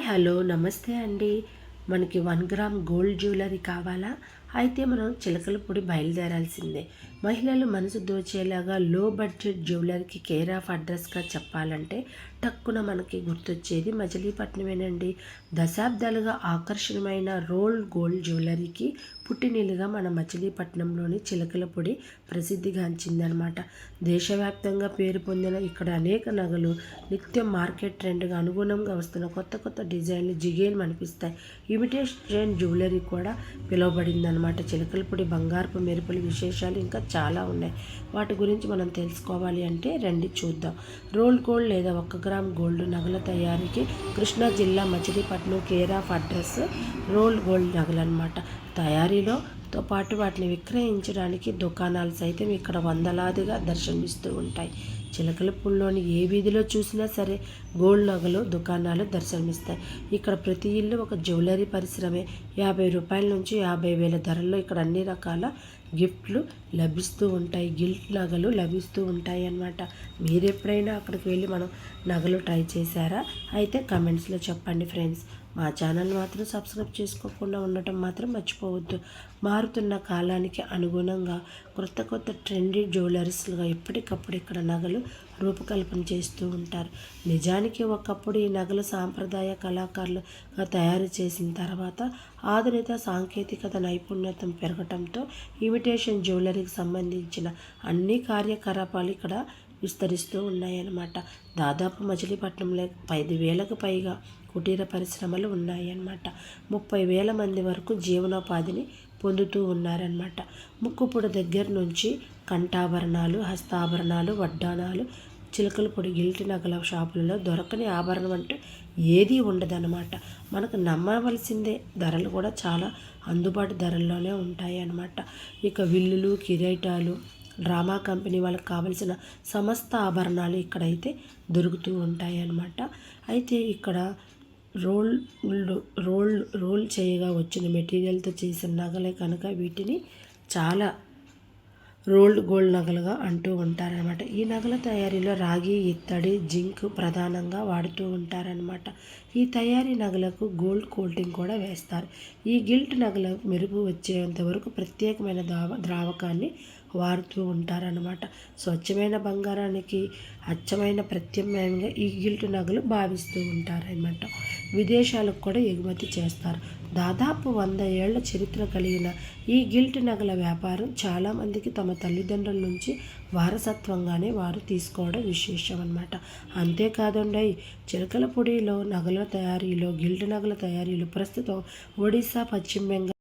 Hello నమస్తే అండి. మనకి 1 గ్రామ్ గోల్డ్ జ్యువెలరీ కావాలా? అయితే మనం చిలకలపూడి బయలుదేరాల్సిందే. మహిళలు మనసు దోచేలాగా లో బడ్జెట్ జ్యువెలరీకి కేర్ ఆఫ్ అడ్రస్‌గా చెప్పాలంటే టక్కున మనకి గుర్తొచ్చేది మచిలీపట్నమేనండి. దశాబ్దాలుగా ఆకర్షణీయమైన రోల్డ్ గోల్డ్ జ్యువెలరీకి పుట్టినిల్లుగా మన మచిలీపట్నంలోని చిలకలపూడి ప్రసిద్ధిగాంచిందనమాట. దేశవ్యాప్తంగా పేరు పొందిన ఇక్కడ అనేక నగలు నిత్యం మార్కెట్ ట్రెండ్‌గా అనుగుణంగా వస్తున్న కొత్త కొత్త డిజైన్లు జిగేల్మనిపిస్తాయి. ఇమిటేషన్ జ్యువెలరీ కూడా పిలువబడిందనమాట. చిలకలపూడి బంగారపు మెరుపుల విశేషాలు ఇంకా చాలా ఉన్నాయి. వాటి గురించి మనం తెలుసుకోవాలి అంటే రండి చూద్దాం. రోల్డ్ గోల్డ్ లేదా 1 గ్రామ్ గోల్డ్ నగల తయారీకి కృష్ణా జిల్లా Machilipatnam care of address rolled gold నగలన్నమాట. తయారీతో పాటు వాటిని విక్రయించడానికి దుకాణాలు సైతం ఇక్కడ వందలాదిగా దర్శనమిస్తూ ఉంటాయి. చిలకలపూడిలోని ఏ వీధిలో చూసినా సరే గోల్డ్ నగలు దుకాణాలు దర్శనమిస్తాయి. ఇక్కడ ప్రతి ఇల్లు ఒక జ్యువెలరీ పరిశ్రమే. 50 రూపాయల నుంచి 50,000 ధరల్లో ఇక్కడ అన్ని రకాల గిఫ్ట్లు లభిస్తూ ఉంటాయి. గిల్ట్ నగలు లభిస్తూ ఉంటాయి అన్నమాట. మీరు ఎప్పుడైనా అక్కడికి వెళ్ళి మనం నగలు ట్రై చేశారా? అయితే కమెంట్స్లో చెప్పండి ఫ్రెండ్స్. మా ఛానల్ మాత్రం సబ్స్క్రైబ్ చేసుకోకుండా ఉండటం మాత్రం మర్చిపోవద్దు. మారుతున్న కాలానికి అనుగుణంగా కొత్త కొత్త ట్రెండీ జ్యువెలరీస్గా ఎప్పటికప్పుడు ఇక్కడ నగలు రూపకల్పన చేస్తూ ఉంటారు. నిజానికి ఒకప్పుడు ఈ నగలు సాంప్రదాయ కళాకారులుగా తయారు చేసిన తర్వాత ఆధునిక సాంకేతికత నైపుణ్యత పెరగటంతో ఇమిటేషన్ జ్యువెలరీకి సంబంధించిన అన్ని కార్యకలాపాలు ఇక్కడ విస్తరిస్తూ ఉన్నాయన్నమాట. దాదాపు మచిలీపట్నంలో 5,000కు పైగా కుటీర పరిశ్రమలు ఉన్నాయన్నమాట. 30,000 మంది వరకు జీవనోపాధిని పొందుతూ ఉన్నారన్నమాట. ముక్కుపుడ దగ్గర నుంచి కంఠాభరణాలు, హస్తాభరణాలు, వడ్డానాలు, చిలకలపూడి గిల్ట్ నగల షాపులలో దొరకని ఆభరణం అంటే ఏదీ ఉండదన్నమాట. మనకు నమ్మవలసిందే. ధరలు కూడా చాలా అందుబాటు ధరల్లోనే ఉంటాయి అన్నమాట. ఇక విల్లులు, కిరీటాలు, డ్రామా కంపెనీ వాళ్ళకి కావలసిన సమస్త ఆభరణాలు ఇక్కడైతే దొరుకుతూ ఉంటాయి అన్నమాట. అయితే ఇక్కడ రోల్ చేయగా వచ్చిన మెటీరియల్తో చేసిన నగలే కనుక వీటిని చాలా రోల్డ్ గోల్డ్ నగలుగా అంటూ ఉంటారనమాట. ఈ నగల తయారీలో రాగి, ఇత్తడి, జింక్ ప్రధానంగా వాడుతూ ఉంటారనమాట. ఈ తయారీ నగలకు గోల్డ్ కోటింగ్ కూడా వేస్తారు. ఈ గిల్ట్ నగల మెరుపు వచ్చేంత వరకు ప్రత్యేకమైన ద్రావకాన్ని వాడుతూ ఉంటారనమాట. స్వచ్ఛమైన బంగారానికి అచ్చమైన ప్రత్యామ్నాయంగా ఈ గిల్ట్ నగలు భావిస్తూ ఉంటారనమాట. విదేశాలకు కూడా ఎగుమతి చేస్తారు. దాదాపు 100 ఏళ్ల చరిత్ర కలిగిన ఈ గిల్ట్ నగల వ్యాపారం చాలామందికి తమ తల్లిదండ్రుల నుంచి వారసత్వంగానే వారు తీసుకోవడం విశేషం అన్నమాట. అంతేకాదండి, చిలకలపూడిలో నగల తయారీలో గిల్ట్ నగల తయారీలో ప్రస్తుతం ఒడిశా, పశ్చిమ బెంగాల్